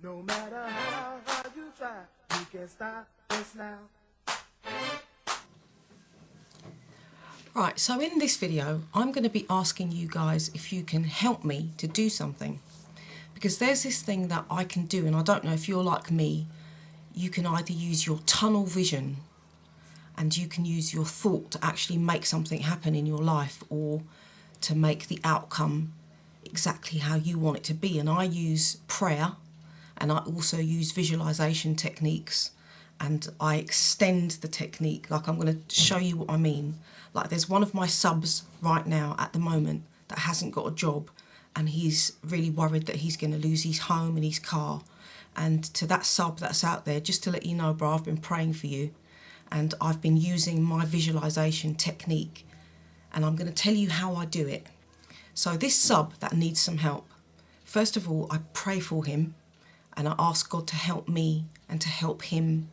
No matter how hard you try, you can't stop us now. Right, so in this video, I'm going to be asking you guys if you can help me to do something. Because there's this thing that I can do, and I don't know if you're like me, you can either use your tunnel vision and you can use your thought to actually make something happen in your life or to make the outcome exactly how you want it to be. And I use prayer and I also use visualization techniques, and I extend the technique. Like, I'm going to show you what I mean. Like, there's one of my subs right now at the moment that hasn't got a job, and he's really worried that he's going to lose his home and his car. And to that sub that's out there, just to let you know, bro, I've been praying for you and I've been using my visualization technique, and I'm going to tell you how I do it. So this sub that needs some help, first of all, I pray for him and I ask God to help me and to help him,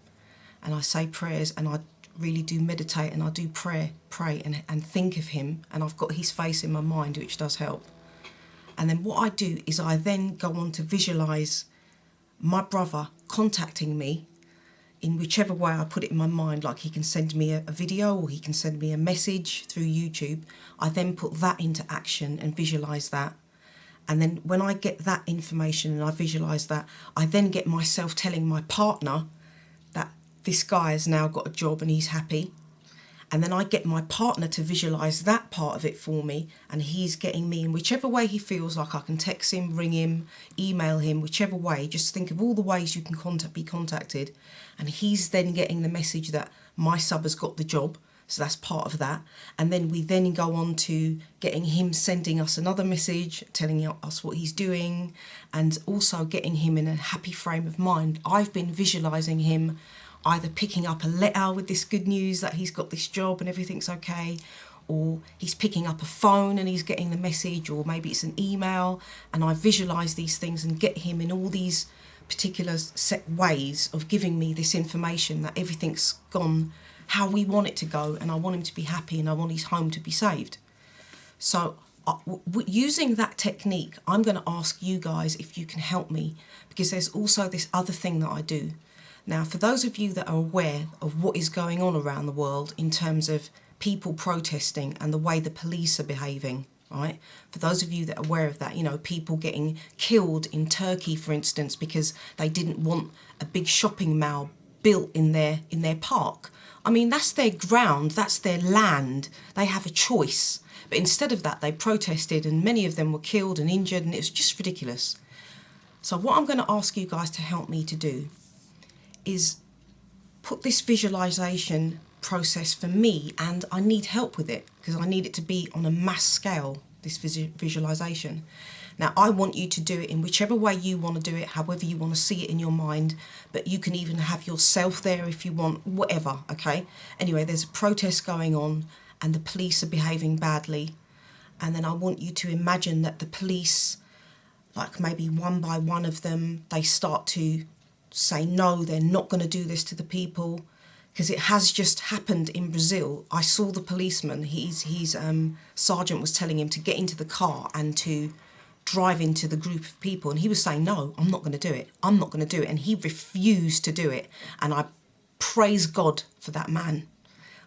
and I say prayers and I really do meditate and I do pray and think of him, and I've got his face in my mind, which does help. And then what I do is I then go on to visualise my brother contacting me in whichever way I put it in my mind. Like, he can send me a video or he can send me a message through YouTube. I then put that into action and visualise that. And then when I get that information and I visualise that, I then get myself telling my partner that this guy has now got a job and he's happy. And then I get my partner to visualise that part of it for me, and he's getting me in whichever way he feels like. I can text him, ring him, email him, whichever way. Just think of all the ways you can be contacted. And he's then getting the message that my sub has got the job. So that's part of that. And then we then go on to getting him sending us another message, telling us what he's doing, and also getting him in a happy frame of mind. I've been visualising him either picking up a letter with this good news that he's got this job and everything's okay, or he's picking up a phone and he's getting the message, or maybe it's an email, and I visualise these things and get him in all these particular set ways of giving me this information that everything's gone how we want it to go, and I want him to be happy and I want his home to be saved. So using that technique, I'm going to ask you guys if you can help me, because there's also this other thing that I do. Now, for those of you that are aware of what is going on around the world in terms of people protesting and the way the police are behaving, right? For those of you that are aware of that, you know, people getting killed in Turkey, for instance, because they didn't want a big shopping mall built in their park. I mean, that's their ground, that's their land. They have a choice. But instead of that, they protested, and many of them were killed and injured, and it was just ridiculous. So what I'm going to ask you guys to help me to do is put this visualization process for me, and I need help with it because I need it to be on a mass scale, this visualization. Now, I want you to do it in whichever way you want to do it, however you want to see it in your mind, but you can even have yourself there if you want, whatever, okay? Anyway, there's a protest going on and the police are behaving badly, and then I want you to imagine that the police, like maybe one by one of them, they start to say no, they're not going to do this to the people, because it has just happened in Brazil. I saw the policeman, his sergeant was telling him to get into the car and to drive into the group of people, and he was saying, no, I'm not going to do it, I'm not going to do it, and he refused to do it. And I praise God for that man,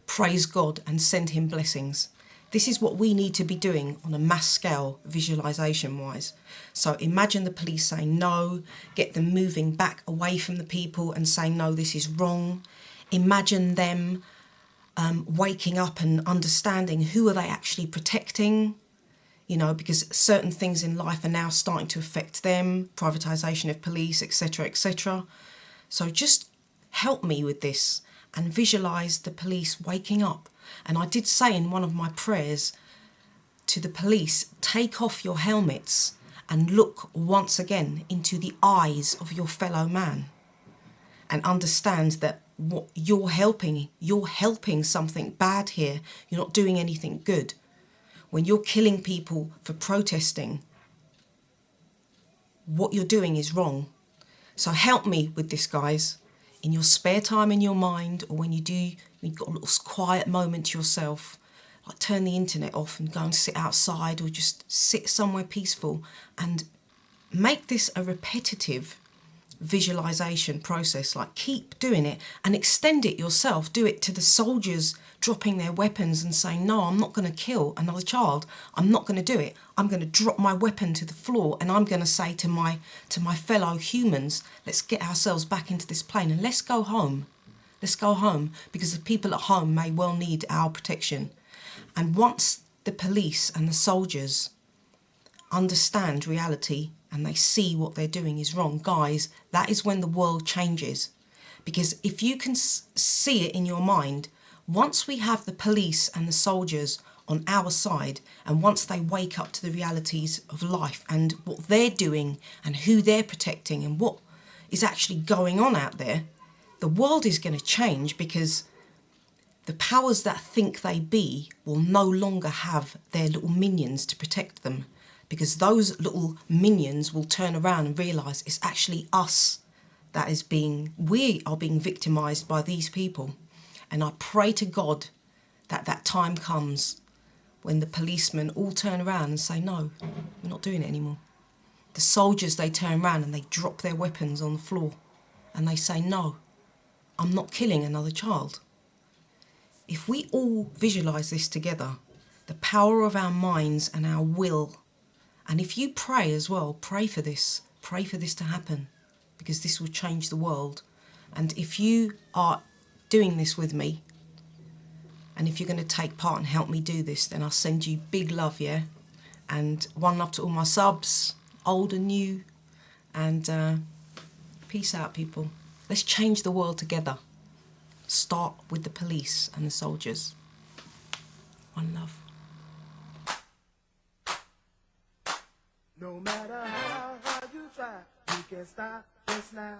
praise God and send him blessings. This is what we need to be doing on a mass scale, visualization wise. So imagine the police saying no, get them moving back away from the people and saying, no, this is wrong. Imagine them waking up and understanding who are they actually protecting, you know, because certain things in life are now starting to affect them, privatisation of police, etc., etc. So just help me with this and visualise the police waking up. And I did say in one of my prayers to the police, take off your helmets and look once again into the eyes of your fellow man and understand that what you're helping something bad here. You're not doing anything good. When you're killing people for protesting, what you're doing is wrong. So help me with this, guys. In your spare time in your mind, or when you've got a little quiet moment to yourself, like turn the internet off and go and sit outside, or just sit somewhere peaceful and make this a repetitive visualization process. Like, keep doing it and extend it yourself. Do it to the soldiers dropping their weapons and saying, no, I'm not going to kill another child. I'm not going to do it. I'm going to drop my weapon to the floor, and I'm going to say to my fellow humans, let's get ourselves back into this plane and let's go home. Let's go home, because the people at home may well need our protection. And once the police and the soldiers understand reality and they see what they're doing is wrong, guys, that is when the world changes. Because if you can see it in your mind, once we have the police and the soldiers on our side, and once they wake up to the realities of life and what they're doing and who they're protecting and what is actually going on out there, the world is going to change, because the powers that think they be will no longer have their little minions to protect them, because those little minions will turn around and realise it's actually us that is we are being victimised by these people. And I pray to God that that time comes when the policemen all turn around and say, no, we're not doing it anymore. The soldiers, they turn around and they drop their weapons on the floor and they say, no, I'm not killing another child. If we all visualise this together, the power of our minds and our will, and if you pray as well, pray for this to happen, because this will change the world. And if you are doing this with me, and if you're going to take part and help me do this, then I'll send you big love, yeah? And one love to all my subs, old and new, and peace out, people. Let's change the world together. Start with the police and the soldiers. One love. No matter how hard you try, you can't stop us now.